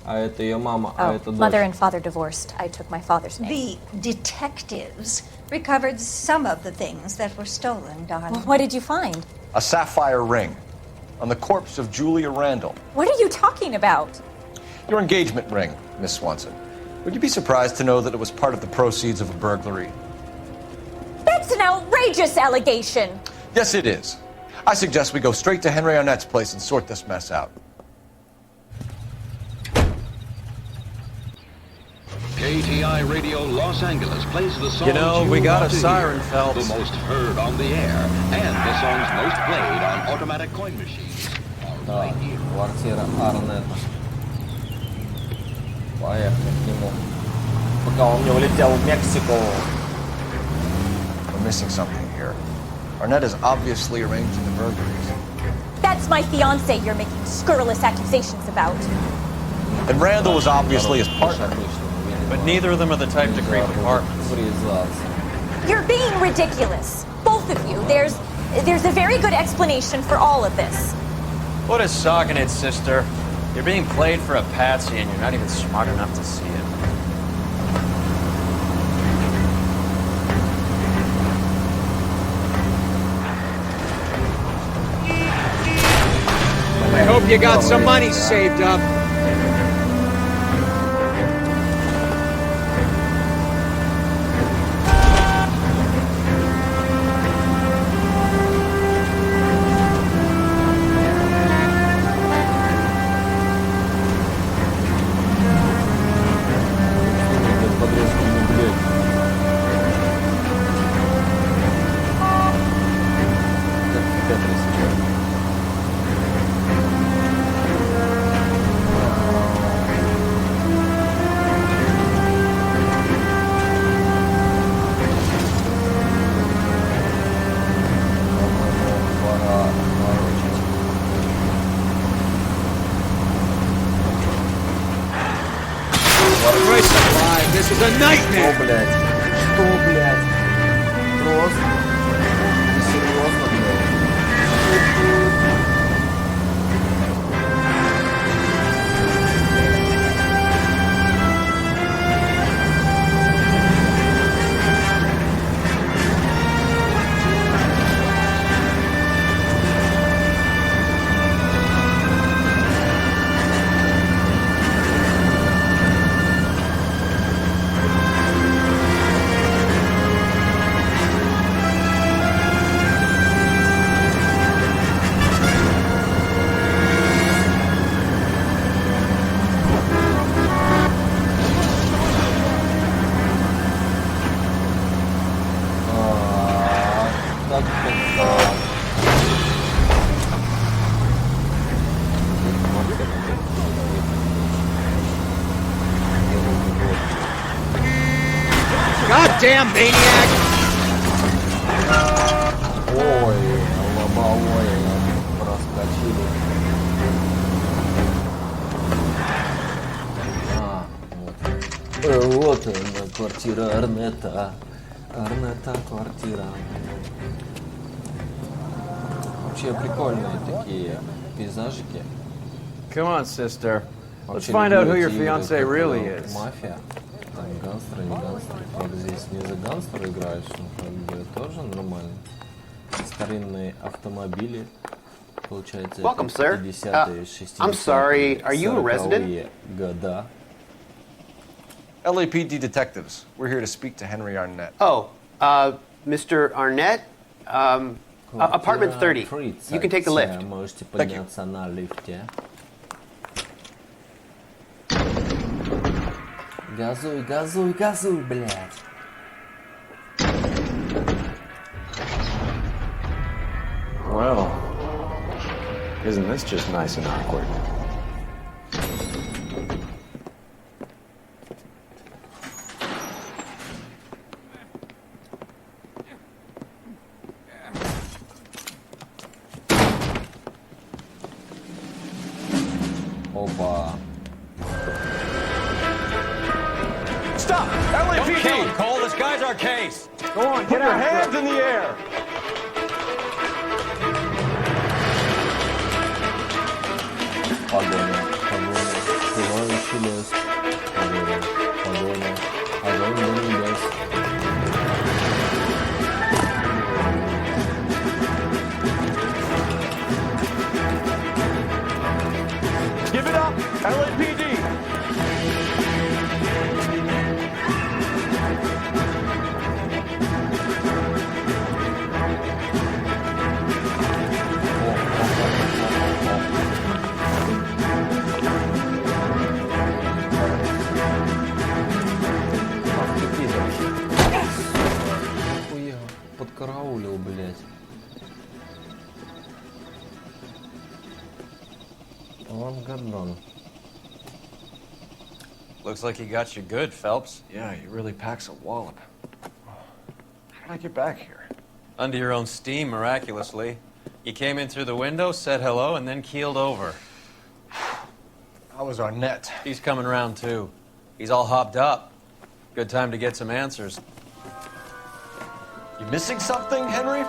А это ее мама, а это Mother дочь. and father divorced. I took my father's name. The detectives recovered some of the things that were stolen, darling. Well, what did you find? A sapphire ring on the corpse of Julia Randall. What are you talking about? Your engagement ring, Miss Suonson. Would you be surprised to know that it was part of the proceeds of a burglary? That's an outrageous allegation. Yes, it is. I suggest we go straight to Henry Arnett's place and sort this mess out. Okay, WATI Radio Los Angeles plays the songs You know, we got a want to siren, hear, Phelps. the most heard on the air, and the songs most played on automatic coin machines. Да, квартира Арнетта. Поехали к нему. Пока он не улетел в Мексику. We're missing something here. Arnett is obviously arranging the burglaries. That's my fiance you're making scurrilous accusations about. And Randall was obviously his partner. But neither of them are the type to creep apartments. You're being ridiculous. Both of you. There's a very good explanation for all of this. What is sogging it, sister? You're being played for a patsy and you're not even smart enough to see it. I hope you got some money saved up. This is a nightmare! Что, блядь? Что, блядь? Просто? Серьезно, блядь? Goddamn maniac! Ой, лобовое проскочили. Вот она, квартира Арнетта. Арнетта, квартира. Вообще прикольные такие пейзажики. Come on, sister. Let's Вообще find out who люблю your эти игры, fiance как, really is. Мафия. Там гангстеры, не гангстеры. Правда, здесь не за гангстера играешь, но как бы тоже нормально. Старинные автомобили. Получается, Welcome, sir. 50-е, 60-е, I'm sorry, are you a resident? Года. LAPD detectives. We're here to speak to Henry Arnett. Oh, Mr. Arnett? Apartment 30. You can take the lift. Можете подняться на лифте. Газуй, газуй, газуй, блядь. Well, isn't this just nice and awkward? Опа. Stop! LAPD! Okay, Cole, this guy's our case. Go on, get your hands in the air! Погоня, погоня, скрывающий лес. Погоня, погоня, огонь до небес. Give it up, LAPD! Он гадон. Looks like he got you good, Phelps. Yeah, he really packs a wallop. How did I get back here? Under your own steam, miraculously. You came in through the window, said hello, and then keeled over. How was Arnett? He's coming round, too. He's all hopped up. Good time to get some answers. You missing something, Henry?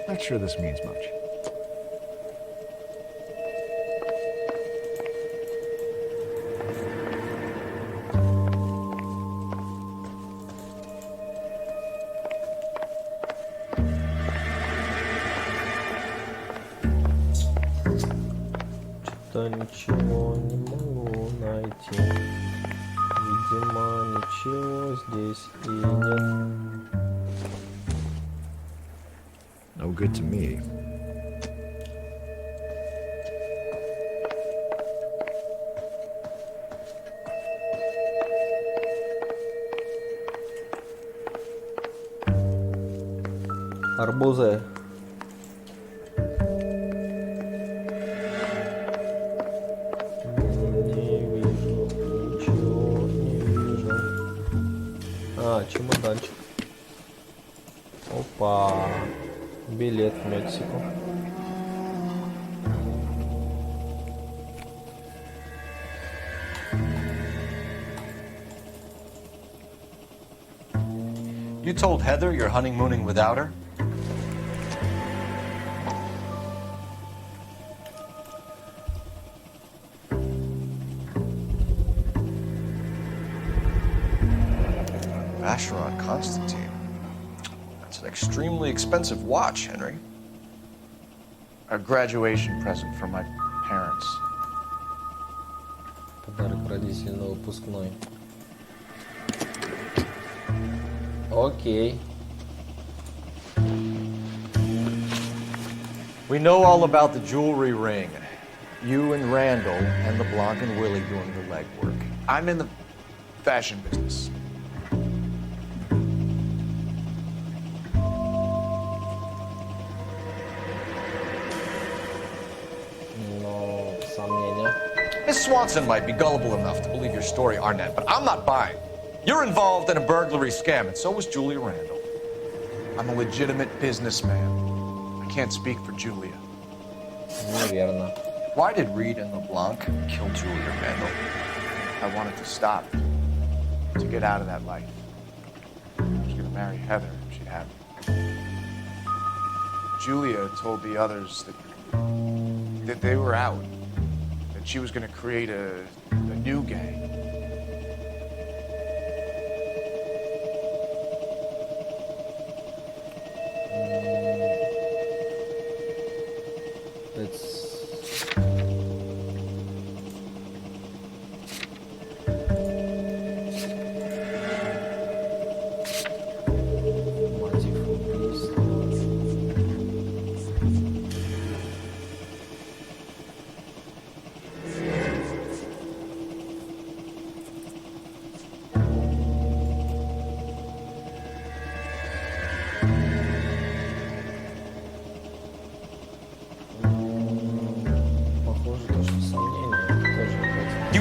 Not sure this means much. Что-то ничего не могу найти. Видимо, ничего здесь и нет. No good to me. Арбузы. Не вижу, ничего не вижу. А, чемоданчик. Опа. Билет в Мексику. You told Heather you're honeymooning without her? Vacheron Constantine. That's an extremely expensive watch, Henry. A graduation present from my parents. Подарок родителей на выпускной. Окей. We know all about the jewelry ring. You and Randall and LeBlanc and Willie doing the legwork. I'm in the fashion business. Но сомнения. Miss Suonson might be gullible enough to believe your story, Arnett, but I'm not buying. You're involved in a burglary scam, and so was Julia Randall. I'm a legitimate businessman. I can't speak for Julia. Наверно. Why did Reed and LeBlanc kill Julia Randall? I wanted to stop, to get out of that life. I was going to marry Heather if she'd have me. Julia told the others that they were out, that she was going to create a new gang.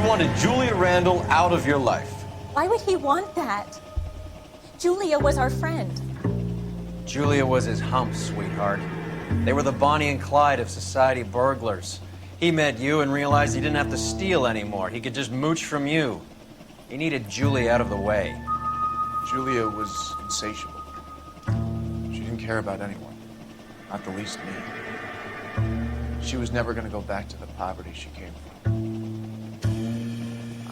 Wanted Julia Randall out of your life. Why would he want that? Julia was our friend. Julia was his hump, sweetheart. They were the Bonnie and Clyde of society burglars. He met you and realized he didn't have to steal anymore. He could just mooch from you. He needed Julia out of the way. Julia was insatiable. She didn't care about anyone, not the least me. She was never going to go back to the poverty she came from.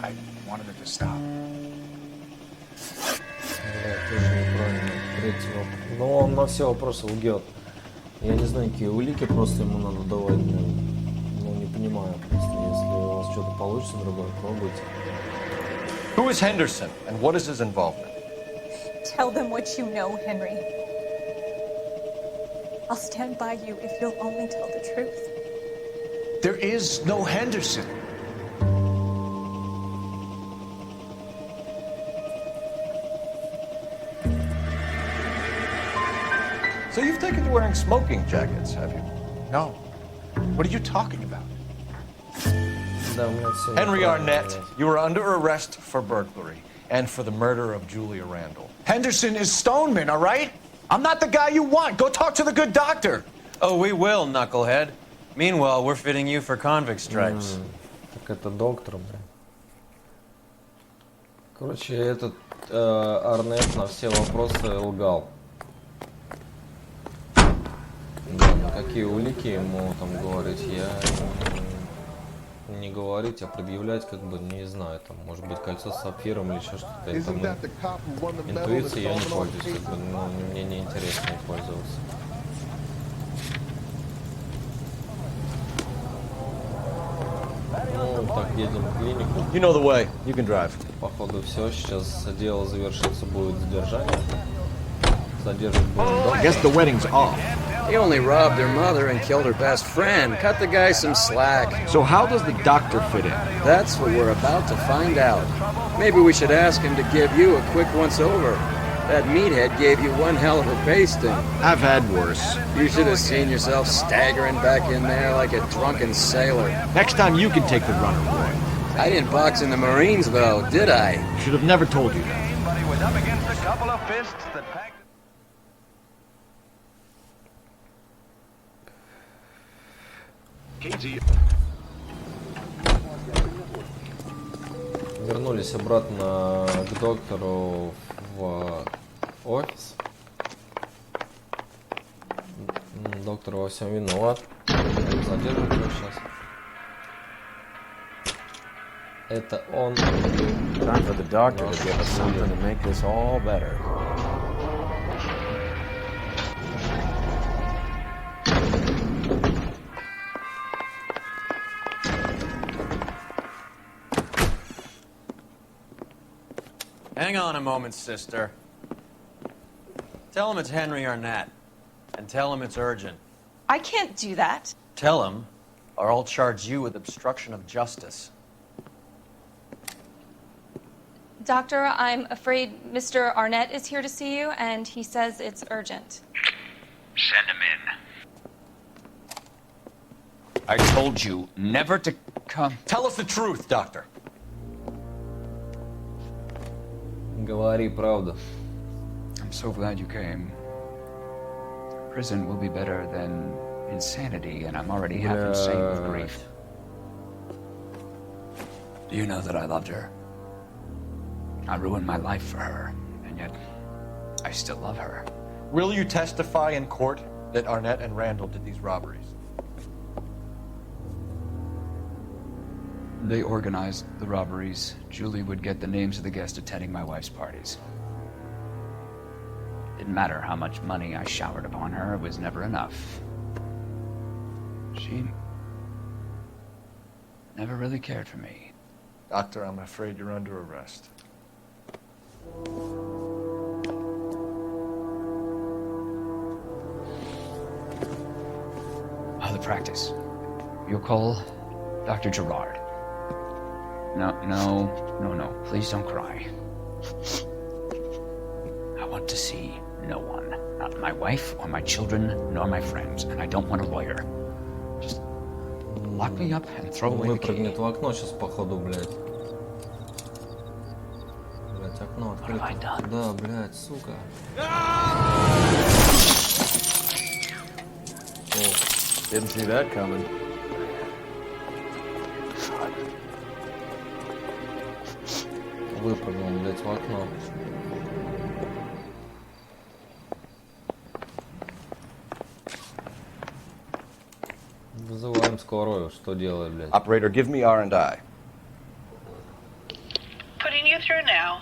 I wanted it to stop. Да, тоже неправильно. Третий вопрос. Но он на все вопросы лгет. Я не знаю, какие улики просто ему надо давать. Ну, не понимаю просто. Если у вас что-то получится, другое, пробуйте. Who is Henderson, and what is his involvement? Tell them what you know, Henry. I'll stand by you if you'll only tell the truth. There is no Henderson. So you've taken to wearing smoking jackets, have you? No. What are you talking about? Henry Arnett, you are under arrest for burglary and for the murder of Julia Randall. Henderson is Stoneman, all right? I'm not the guy you want. Go talk to the good doctor. Oh, we will, knucklehead. Meanwhile, we're fitting you for convict stripes. Так это доктор, бля. Короче, этот Арнетт на все вопросы лгал. Да, на какие улики ему там говорить, я не говорить, а предъявлять, как бы, не знаю, там, может быть, кольцо с сапфиром или еще что-то. Интуицией я не пользуюсь, как бы, ну, мне не интересно ей пользоваться. Ну, так, едем в клинику. You know the way. You can drive. Походу все, сейчас дело завершится, будет задержание. Задержать будем дома. I guess the wedding's off. He only robbed her mother and killed her best friend. Cut the guy some slack. So how does the doctor fit in? That's what we're about to find out. Maybe we should ask him to give you a quick once-over. That meathead gave you one hell of a pasting. I've had worse. You should have seen yourself staggering back in there like a drunken sailor. Next time you can take the runner, boy. I didn't box in the Marines, though, did I? Should have never told you that. But he was up against a couple of fists that packed. Вернулись обратно к доктору в офис. Доктор во всем виноват. Задерживать его сейчас. Это он. Time for the doctor to give us something to make this all better. Hang on a moment, sister. Tell him it's Henry Arnett. And tell him it's urgent. I can't do that. Tell him, or I'll charge you with obstruction of justice. Doctor, I'm afraid Mr. Arnett is here to see you, and he says it's urgent. Send him in. I told you never to come. Tell us the truth, doctor. Говори правду. I'm so glad you came. Prison will be better than insanity, and I'm already half insane with grief. Do you know that I loved her? I ruined my life for her, and yet I still love her. Will you testify in court that Arnett and Randall did these robberies? They organized the robberies. Julie would get the names of the guests attending my wife's parties. Didn't matter how much money I showered upon her, it was never enough. She never really cared for me. Doctor, I'm afraid you're under arrest. Oh, the practice. You'll call Dr. Gerard. No. Please don't cry. I want to see no one. Not my wife, or my children, nor my friends. And I don't want a lawyer. Just lock me up and throw away the key. Выпрыгнет в окно сейчас, походу, блядь. Блядь, окно открыто. Да, блядь, сука. Didn't see that coming. Выпрыгнул, блядь, в окно. Вызываем скорую. Что делать, блядь? Operator, give me R&I. Putting you through now.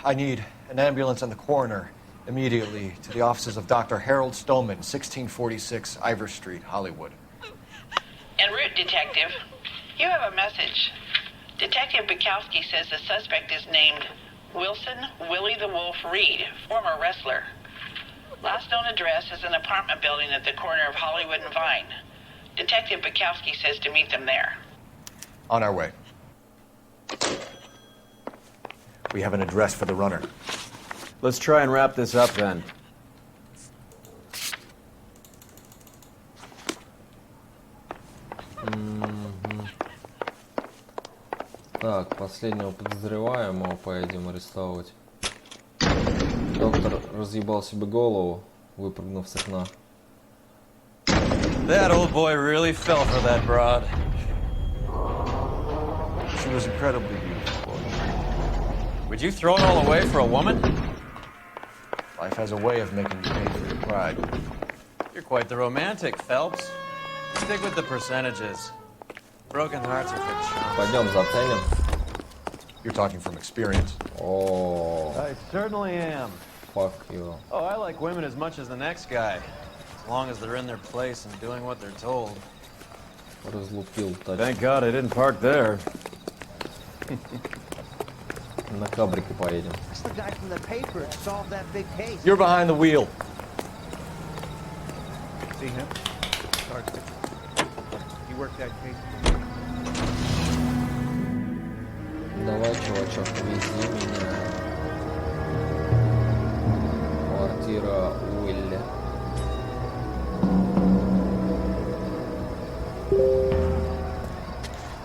I need an ambulance and the coroner immediately to the offices of Dr. Harold Stoneman, 1646 Ivor Street, Hollywood. En route, Detective. You have a message. Detective Bukowski says the suspect is named Wilson Willie the Wolf Reed, former wrestler. Last known address is an apartment building at the corner of Hollywood and Vine. Detective Bukowski says to meet them there. On our way. We have an address for the runner. Let's try and wrap this up then. Так, последнего подозреваемого поедем арестовывать. Доктор разъебал себе голову, выпрыгнув с окна. That old boy really fell for that broad. She was incredibly beautiful. Would you throw it all away for a woman? Life has a way of making you pay for your pride. You're quite the romantic, Phelps. Stick with the percentages. Broken hearts are for chumps. Пойдем заценим. You're talking from experience. Oh. I certainly am. Fuck you. Oh, I like women as much as the next guy. As long as they're in their place and doing what they're told. Разлупил тачку. Thank God I didn't park there. На кабрике поедем. That's the guy from the paper that solved that big case. You're behind the wheel. See him? Sergeant. He worked that case. Давай, чувачок, вези меня. Квартира Уилли.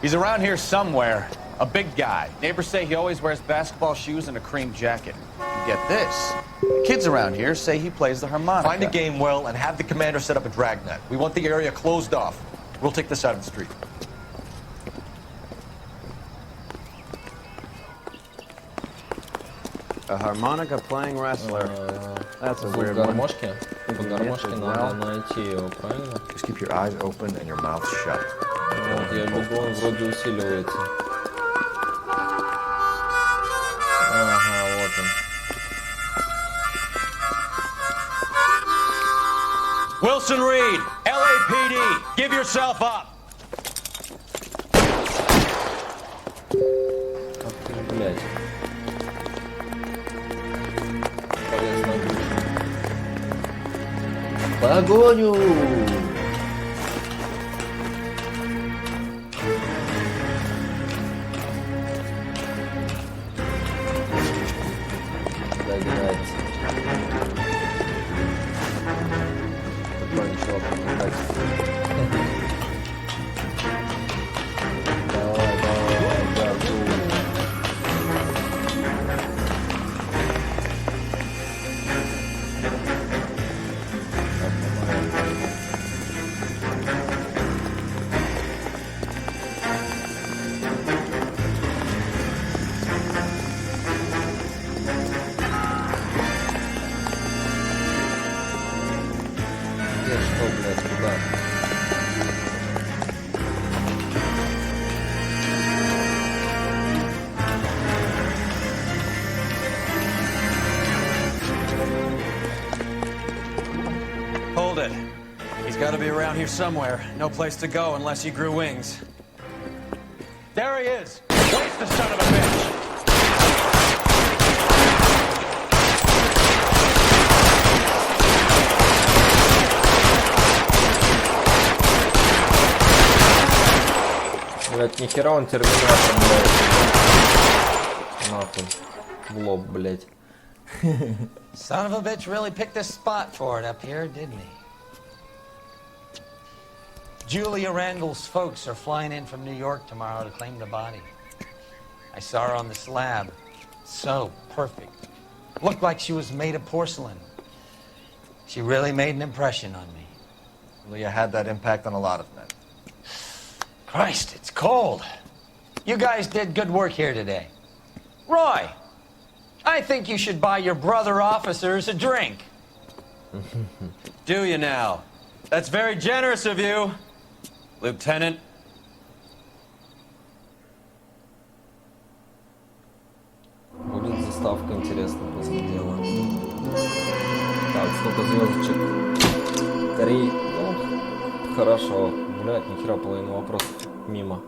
He's around here somewhere. A big guy. Neighbors say he always wears basketball shoes and a cream jacket. And get this. Kids around here say he plays the harmonica. Find a game well and have the commander set up a dragnet. We want the area closed off. We'll take this side of the street. A harmonica playing wrestler. That's a weird one. Гармошки. По гармошке надо найти его, правильно? Just keep your eyes open and your mouth shut. Вот, я бегу, он вроде усиливается. Ага, вот он. Wilson Reed, LAPD, give yourself up. Ах ты ж, блядь. Полезно. Погоню! Доиграть. Такой ничего помогать. Давай, газуй. Где что, блядь, куда? Hold it. He's got to be around here somewhere. No place to go unless he grew wings. There he is. Where's the son of a bitch? Блядь, нихера он терминатор, блядь. Нахуй. В лоб, блядь. Son of a bitch really picked a spot for it up here, didn't he? Julia Randall's folks are flying in from New York tomorrow to claim the body. I saw her on the slab. So perfect. Looked like she was made of porcelain. She really made an impression on me. Leah had that impact on a lot of men. Christ, it's cold. You guys did good work here today. Roy, I think you should buy your brother officers a drink. Do you now? That's very generous of you, Lieutenant. заставка интересная после дела. Так, сколько звездочек? 3. Ну, хорошо. Блядь, нихера половину вопросов мимо.